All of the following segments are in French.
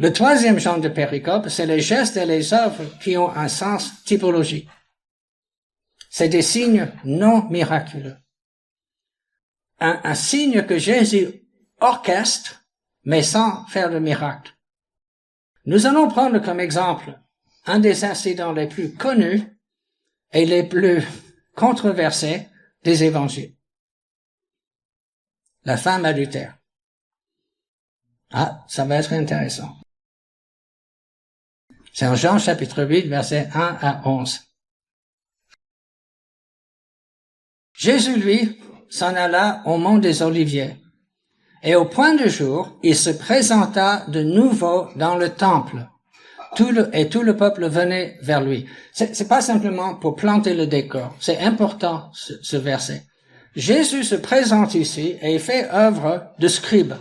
Le troisième genre de péricope, c'est les gestes et les œuvres qui ont un sens typologique. C'est des signes non miraculeux. Un signe que Jésus orchestre, mais sans faire le miracle. Nous allons prendre comme exemple un des incidents les plus connus et les plus controversés des évangiles. La femme adultère. Ah, ça va être intéressant. C'est en Jean chapitre 8, versets 1 à 11. Jésus, lui, s'en alla au mont des Oliviers. Et au point du jour, il se présenta de nouveau dans le temple. Tout le peuple venait vers lui. C'est pas simplement pour planter le décor. C'est important, ce verset. Jésus se présente ici et il fait œuvre de scribe,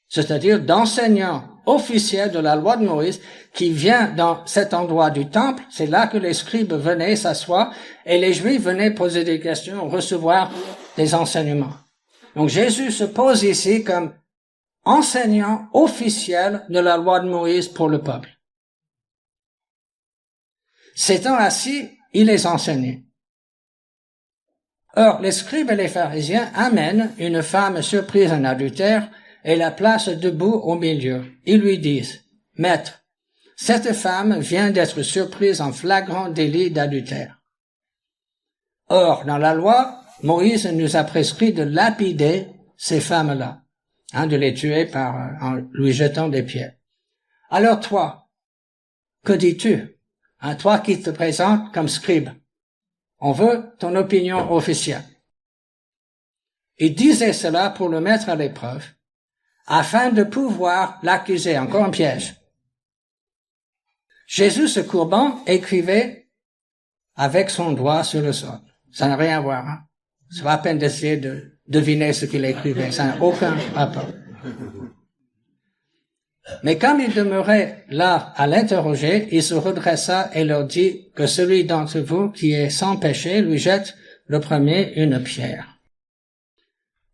c'est-à-dire d'enseignant officiel de la loi de Moïse qui vient dans cet endroit du temple. C'est là que les scribes venaient s'asseoir et les Juifs venaient poser des questions, recevoir des enseignements. Donc Jésus se pose ici comme enseignant officiel de la loi de Moïse pour le peuple. S'étant assis, il les enseignait. Or, les scribes et les pharisiens amènent une femme surprise en adultère et la placent debout au milieu. Ils lui disent, « Maître, cette femme vient d'être surprise en flagrant délit d'adultère. » Or, dans la loi, Moïse nous a prescrit de lapider ces femmes-là, de les tuer en lui jetant des pierres. Alors toi, que dis-tu? Toi qui te présentes comme scribe. On veut ton opinion officielle. Il disait cela pour le mettre à l'épreuve, afin de pouvoir l'accuser, encore un piège. Jésus, se courbant, écrivait avec son doigt sur le sol. Ça n'a rien à voir, hein? C'est pas la peine d'essayer de deviner ce qu'il écrivait. Ça n'a aucun rapport. Mais comme il demeurait là à l'interroger, il se redressa et leur dit que celui d'entre vous qui est sans péché lui jette le premier une pierre.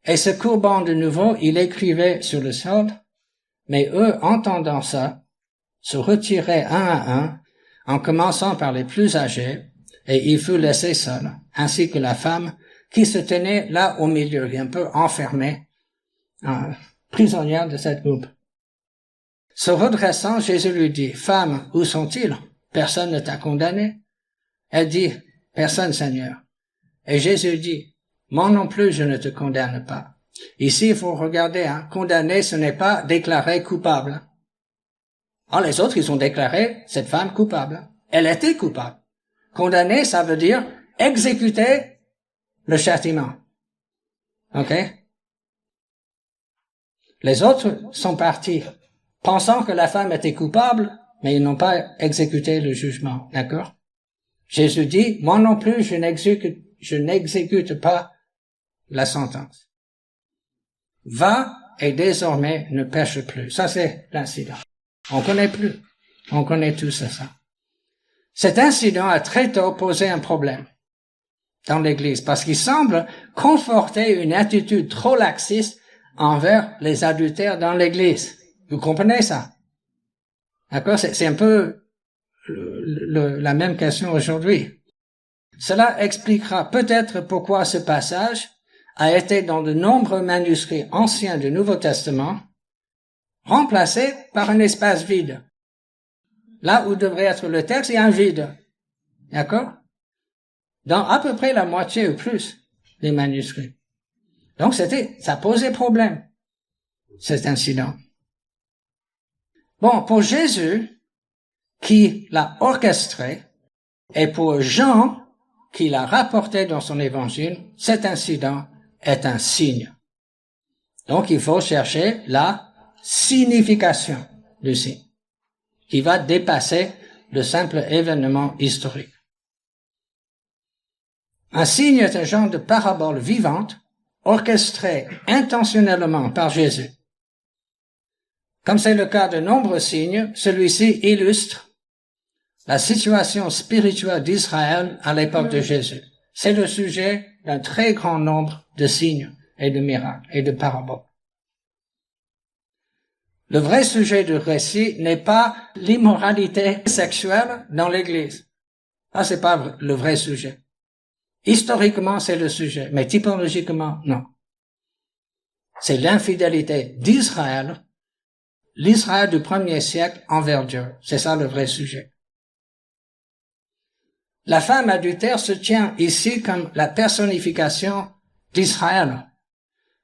Et se courbant de nouveau, il écrivait sur le sol, mais eux, entendant ça, se retiraient un à un, en commençant par les plus âgés, et il fut laissé seul, ainsi que la femme qui se tenait là au milieu, un peu enfermée, prisonnière de cette groupe. Se redressant, Jésus lui dit, « Femme, où sont-ils? Personne ne t'a condamné? » Elle dit, « Personne, Seigneur. » Et Jésus dit, « Moi non plus, je ne te condamne pas. » Ici, il faut regarder, condamner, ce n'est pas déclarer coupable. Les autres, ils ont déclaré cette femme coupable. Elle était coupable. Condamner, ça veut dire exécuter le châtiment. OK? Les autres sont partis pensant que la femme était coupable, mais ils n'ont pas exécuté le jugement, d'accord? Jésus dit, moi non plus, je n'exécute pas la sentence. Va et désormais ne pêche plus. Ça, c'est l'incident. On connaît tous ça. Cet incident a très tôt posé un problème dans l'Église, parce qu'il semble conforter une attitude trop laxiste envers les adultères dans l'Église. Vous comprenez ça? D'accord? C'est un peu la même question aujourd'hui. Cela expliquera peut-être pourquoi ce passage a été dans de nombreux manuscrits anciens du Nouveau Testament remplacé par un espace vide. Là où devrait être le texte, il y a un vide. D'accord? Dans à peu près la moitié ou plus des manuscrits. Donc ça posait problème, cet incident. Bon, pour Jésus, qui l'a orchestré, et pour Jean, qui l'a rapporté dans son évangile, cet incident est un signe. Donc, il faut chercher la signification du signe, qui va dépasser le simple événement historique. Un signe est un genre de parabole vivante, orchestrée intentionnellement par Jésus. Comme c'est le cas de nombreux signes, celui-ci illustre la situation spirituelle d'Israël à l'époque de Jésus. C'est le sujet d'un très grand nombre de signes et de miracles et de paraboles. Le vrai sujet du récit n'est pas l'immoralité sexuelle dans l'Église. Ça, c'est pas le vrai sujet. Historiquement, c'est le sujet, mais typologiquement, non. C'est l'infidélité d'Israël, l'Israël du premier siècle envers Dieu. C'est ça le vrai sujet. La femme adultère se tient ici comme la personnification d'Israël,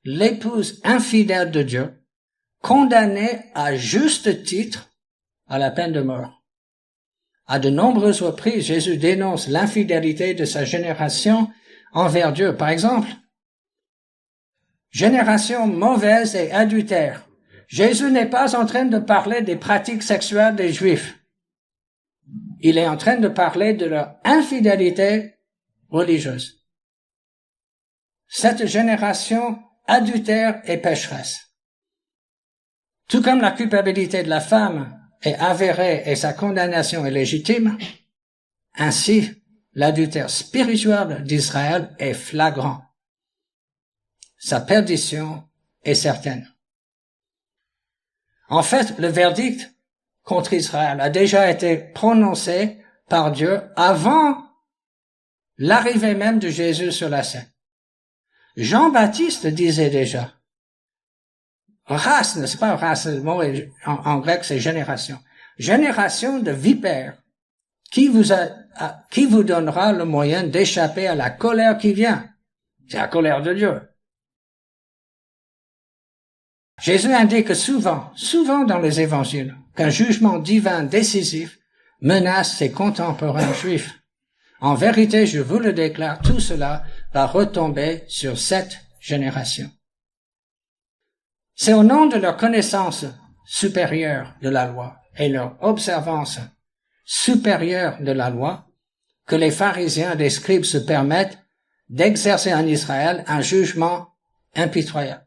l'épouse infidèle de Dieu, condamnée à juste titre à la peine de mort. À de nombreuses reprises, Jésus dénonce l'infidélité de sa génération envers Dieu. Par exemple, génération mauvaise et adultère. Jésus n'est pas en train de parler des pratiques sexuelles des Juifs. Il est en train de parler de leur infidélité religieuse. Cette génération adultère et pécheresse. Tout comme la culpabilité de la femme est avérée et sa condamnation est légitime, ainsi l'adultère spirituel d'Israël est flagrant. Sa perdition est certaine. En fait, le verdict contre Israël a déjà été prononcé par Dieu avant l'arrivée même de Jésus sur la scène. Jean-Baptiste disait déjà, race, c'est pas race, le mot en grec c'est génération. Génération de vipères, qui vous donnera le moyen d'échapper à la colère qui vient? C'est la colère de Dieu. Jésus indique souvent dans les évangiles, qu'un jugement divin décisif menace ses contemporains juifs. En vérité, je vous le déclare, tout cela va retomber sur cette génération. C'est au nom de leur connaissance supérieure de la loi et leur observance supérieure de la loi que les pharisiens et les scribes se permettent d'exercer en Israël un jugement impitoyable.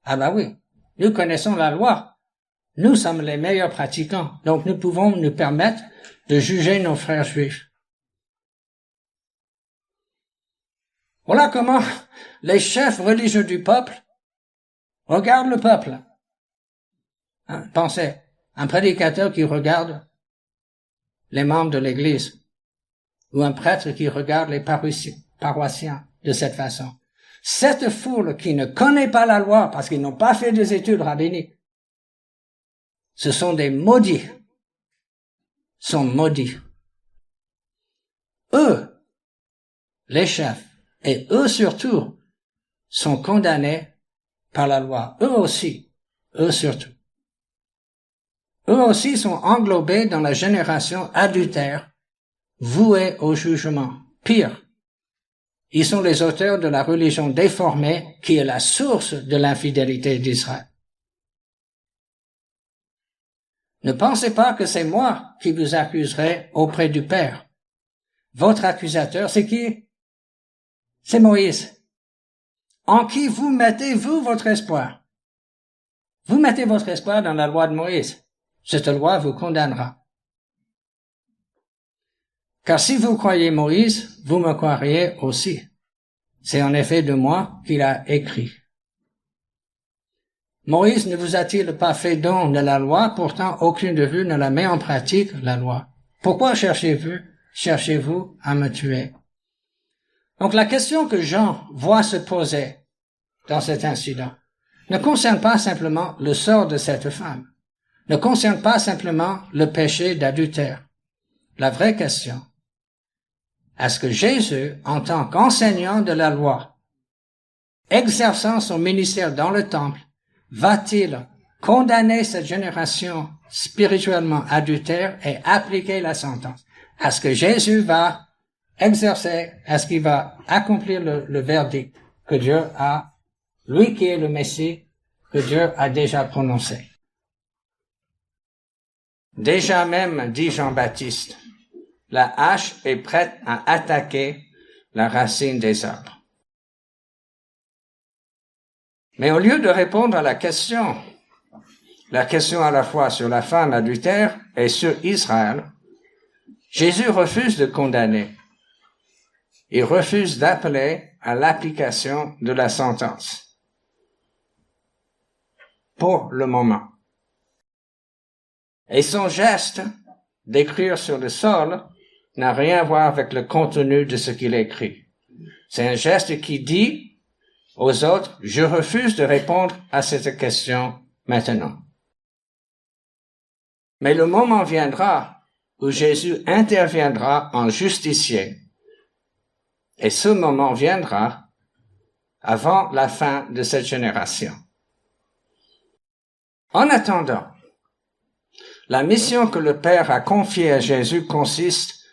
Ah bah oui, nous connaissons la loi. Nous sommes les meilleurs pratiquants, donc nous pouvons nous permettre de juger nos frères juifs. Voilà comment les chefs religieux du peuple regardent le peuple. Pensez, un prédicateur qui regarde les membres de l'Église, ou un prêtre qui regarde les paroissiens de cette façon. Cette foule qui ne connaît pas la loi parce qu'ils n'ont pas fait des études rabbiniques, ce sont des maudits, sont maudits. Eux, les chefs, et eux surtout, sont condamnés par la loi. Eux aussi, eux surtout. Eux aussi sont englobés dans la génération adultère, vouée au jugement. Pire, ils sont les auteurs de la religion déformée qui est la source de l'infidélité d'Israël. Ne pensez pas que c'est moi qui vous accuserai auprès du Père. Votre accusateur, c'est qui? C'est Moïse. En qui vous mettez-vous votre espoir? Vous mettez votre espoir dans la loi de Moïse. Cette loi vous condamnera. Car si vous croyez Moïse, vous me croiriez aussi. C'est en effet de moi qu'il a écrit. Moïse ne vous a-t-il pas fait don de la loi, pourtant aucune de vous ne la met en pratique, la loi. Pourquoi cherchez-vous à me tuer? Donc la question que Jean voit se poser dans cet incident ne concerne pas simplement le sort de cette femme, ne concerne pas simplement le péché d'adultère. La vraie question, est-ce que Jésus, en tant qu'enseignant de la loi, exerçant son ministère dans le temple, va-t-il condamner cette génération spirituellement adultère et appliquer la sentence? Est-ce que Jésus va exercer, est-ce qu'il va accomplir le verdict que Dieu a, lui qui est le Messie, que Dieu a déjà prononcé? Déjà même, dit Jean-Baptiste, la hache est prête à attaquer la racine des arbres. Mais au lieu de répondre à la question à la fois sur la femme adultère et sur Israël, Jésus refuse de condamner. Il refuse d'appeler à l'application de la sentence. Pour le moment. Et son geste d'écrire sur le sol n'a rien à voir avec le contenu de ce qu'il écrit. C'est un geste qui dit aux autres, je refuse de répondre à cette question maintenant. Mais le moment viendra où Jésus interviendra en justicier. Et ce moment viendra avant la fin de cette génération. En attendant, la mission que le Père a confiée à Jésus consiste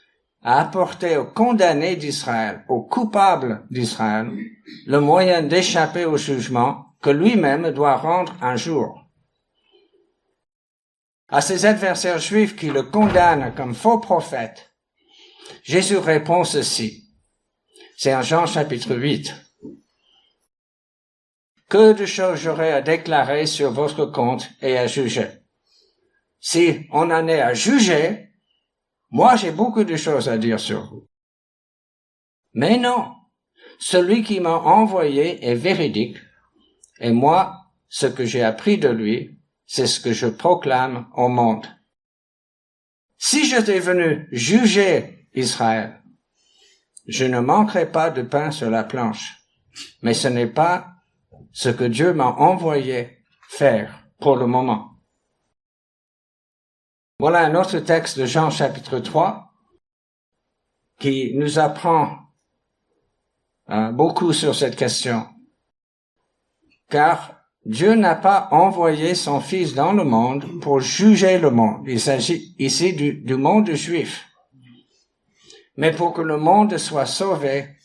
à apporter aux condamnés d'Israël, aux coupables d'Israël, le moyen d'échapper au jugement que lui-même doit rendre un jour. À ses adversaires juifs qui le condamnent comme faux prophète, Jésus répond ceci. C'est en Jean chapitre 8. Que de choses j'aurais à déclarer sur votre compte et à juger. Si on en est à juger, moi j'ai beaucoup de choses à dire sur vous. Mais non, celui qui m'a envoyé est véridique, et moi, ce que j'ai appris de lui, c'est ce que je proclame au monde. Si j'étais venu juger Israël, je ne manquerai pas de pain sur la planche, mais ce n'est pas ce que Dieu m'a envoyé faire pour le moment. Voilà un autre texte de Jean chapitre 3 qui nous apprend beaucoup sur cette question. Car Dieu n'a pas envoyé son Fils dans le monde pour juger le monde. Il s'agit ici du monde juif. Mais pour que le monde soit sauvé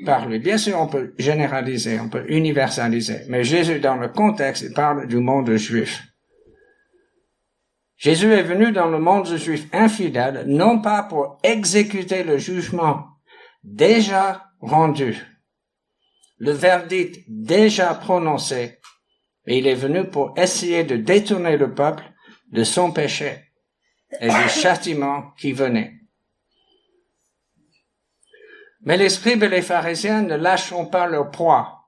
par lui. Bien sûr, on peut généraliser, on peut universaliser. Mais Jésus, dans le contexte, il parle du monde juif. Jésus est venu dans le monde juif infidèle, non pas pour exécuter le jugement déjà rendu, le verdict déjà prononcé, mais il est venu pour essayer de détourner le peuple de son péché et du châtiment qui venait. Mais les scribes et les pharisiens ne lâcheront pas leur proie.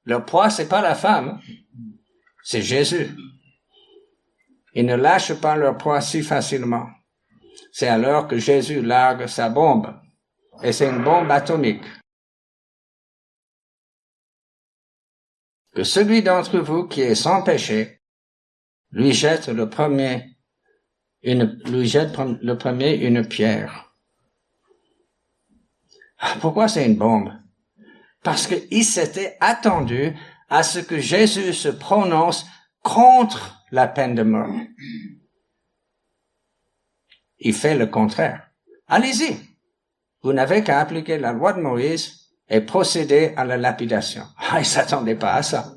Leur proie, c'est pas la femme, c'est Jésus. Ils ne lâchent pas leur proie si facilement. C'est alors que Jésus largue sa bombe. Et c'est une bombe atomique. Que celui d'entre vous qui est sans péché lui jette le premier une pierre. Pourquoi c'est une bombe? Parce qu'il s'était attendu à ce que Jésus se prononce contre la peine de mort. Il fait le contraire. Allez-y. Vous n'avez qu'à appliquer la loi de Moïse et procéder à la lapidation. Il ne s'attendait pas à ça.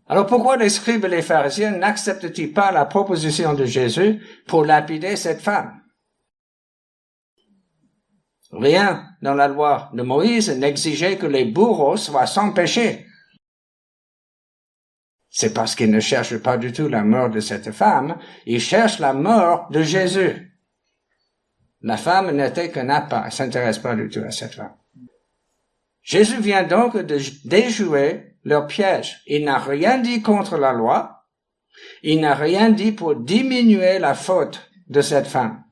Alors pourquoi les scribes et les pharisiens n'acceptent-ils pas la proposition de Jésus pour lapider cette femme? Rien dans la loi de Moïse n'exigeait que les bourreaux soient sans péché. C'est parce qu'ils ne cherchent pas du tout la mort de cette femme, ils cherchent la mort de Jésus. La femme n'était qu'un appât, elle ne s'intéresse pas du tout à cette femme. Jésus vient donc de déjouer leur piège. Il n'a rien dit contre la loi, il n'a rien dit pour diminuer la faute de cette femme.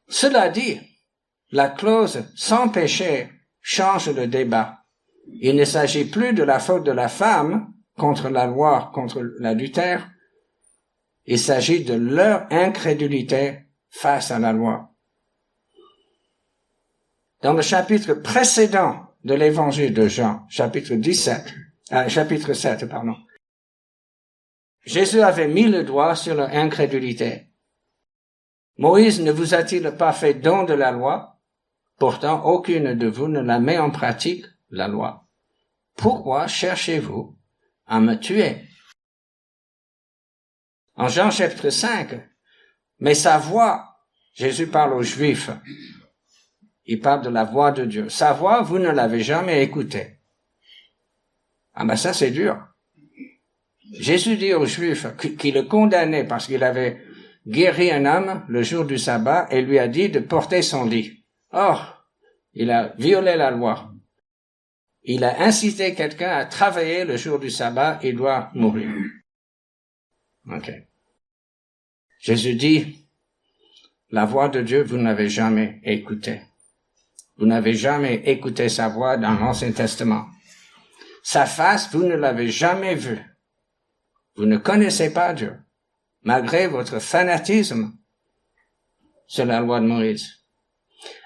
Cela dit, la clause sans péché change le débat. Il ne s'agit plus de la faute de la femme contre la loi, contre l'adultère. Il s'agit de leur incrédulité face à la loi. Dans le chapitre précédent de l'évangile de Jean, chapitre 7, Jésus avait mis le doigt sur leur incrédulité. Moïse ne vous a-t-il pas fait don de la loi? Pourtant, aucune de vous ne la met en pratique, la loi. Pourquoi cherchez-vous à me tuer? En Jean chapitre 5, mais sa voix, Jésus parle aux Juifs, il parle de la voix de Dieu. Sa voix, vous ne l'avez jamais écoutée. Ça c'est dur. Jésus dit aux Juifs qu'il le condamnait parce qu'il avait guéri un homme le jour du sabbat et lui a dit de porter son lit. Or, il a violé la loi. il a incité quelqu'un à travailler le jour du sabbat, il doit mourir. Ok. Jésus dit, la voix de Dieu, vous n'avez jamais écouté. Vous n'avez jamais écouté sa voix dans l'Ancien Testament. Sa face, vous ne l'avez jamais vue. Vous ne connaissez pas Dieu, malgré votre fanatisme sur la loi de Moïse.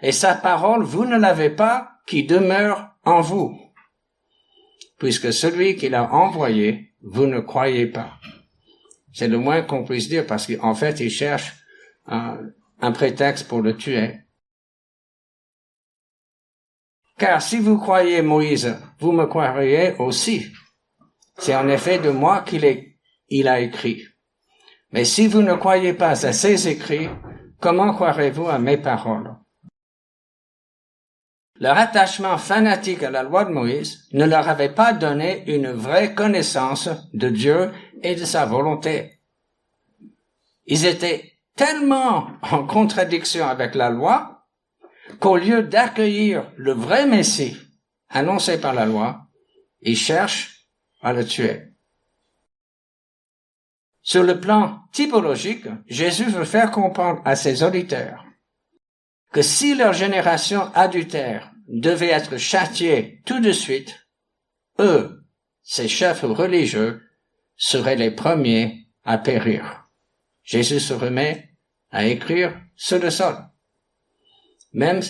Et sa parole, vous ne l'avez pas, qui demeure en vous, puisque celui qui l'a envoyé, vous ne croyez pas. C'est le moins qu'on puisse dire, parce qu'en fait, il cherche un prétexte pour le tuer. Car si vous croyez Moïse, vous me croiriez aussi. C'est en effet de moi qu'il a écrit. Mais si vous ne croyez pas à ses écrits, comment croirez-vous à mes paroles? Leur attachement fanatique à la loi de Moïse ne leur avait pas donné une vraie connaissance de Dieu et de sa volonté. Ils étaient tellement en contradiction avec la loi qu'au lieu d'accueillir le vrai Messie annoncé par la loi, ils cherchent à le tuer. Sur le plan typologique, Jésus veut faire comprendre à ses auditeurs que si leur génération adultère devait être châtiée tout de suite, eux, ces chefs religieux, seraient les premiers à périr. Jésus se remet à écrire sur le sol. Même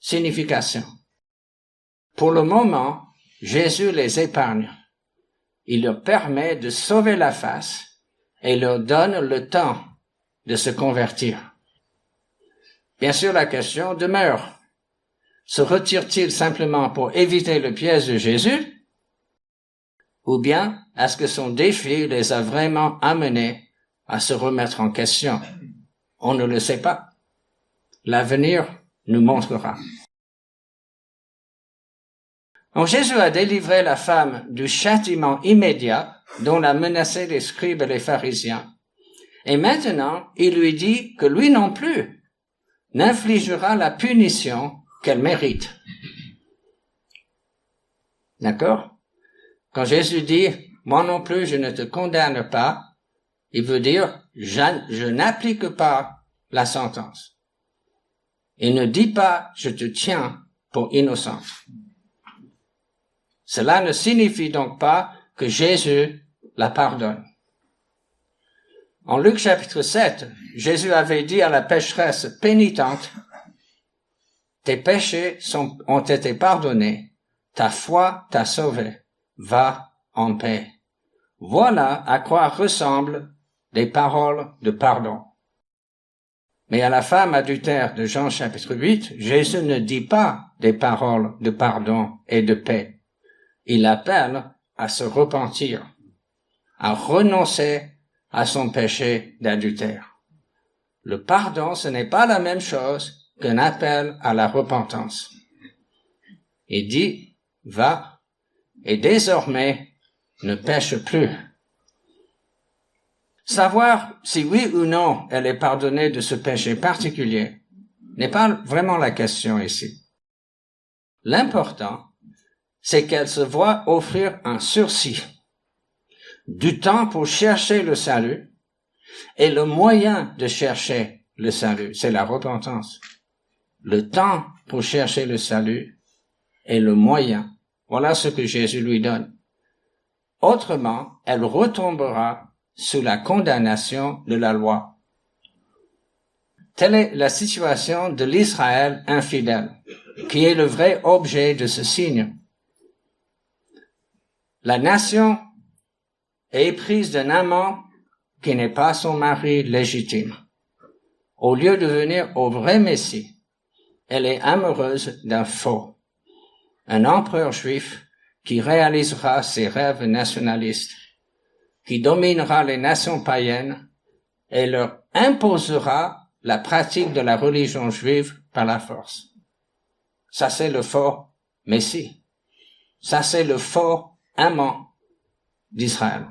signification. Pour le moment, Jésus les épargne. Il leur permet de sauver la face et leur donne le temps de se convertir. Bien sûr, la question demeure. Se retire-t-il simplement pour éviter le piège de Jésus? Ou bien est-ce que son défi les a vraiment amenés à se remettre en question? On ne le sait pas. L'avenir nous montrera. Donc Jésus a délivré la femme du châtiment immédiat dont la menaçaient les scribes et les pharisiens. Et maintenant, il lui dit que lui non plus n'infligera la punition qu'elle mérite. D'accord? Quand Jésus dit « Moi non plus, je ne te condamne pas », il veut dire « Je n'applique pas la sentence ». Il ne dit pas « Je te tiens pour innocente ». Cela ne signifie donc pas que Jésus la pardonne. En Luc chapitre 7, Jésus avait dit à la pécheresse pénitente, « Tes péchés ont été pardonnés, ta foi t'a sauvé, va en paix. » Voilà à quoi ressemblent des paroles de pardon. Mais à la femme adultère de Jean chapitre 8, Jésus ne dit pas des paroles de pardon et de paix. Il appelle à se repentir, à renoncer à son péché d'adultère. Le pardon, ce n'est pas la même chose qu'un appel à la repentance. Il dit, va, et désormais, ne pêche plus. Savoir si oui ou non elle est pardonnée de ce péché particulier n'est pas vraiment la question ici. L'important, c'est qu'elle se voit offrir un sursis, du temps pour chercher le salut, et le moyen de chercher le salut, c'est la repentance. Le temps pour chercher le salut et le moyen, voilà ce que Jésus lui donne. Autrement, elle retombera sous la condamnation de la loi. Telle est la situation de l'Israël infidèle, qui est le vrai objet de ce signe. La nation est éprise d'un amant qui n'est pas son mari légitime. Au lieu de venir au vrai Messie, elle est amoureuse d'un faux, un empereur juif qui réalisera ses rêves nationalistes, qui dominera les nations païennes et leur imposera la pratique de la religion juive par la force. Ça, c'est le faux Messie. Ça, c'est le faux amant d'Israël.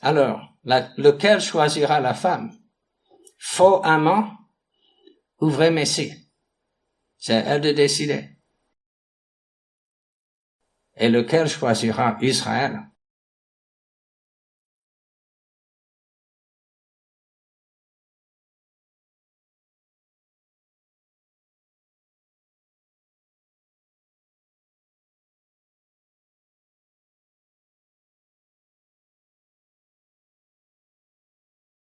Alors, lequel choisira la femme? Faux amant ou vrai Messie? C'est à elle de décider. et lequel choisira Israël?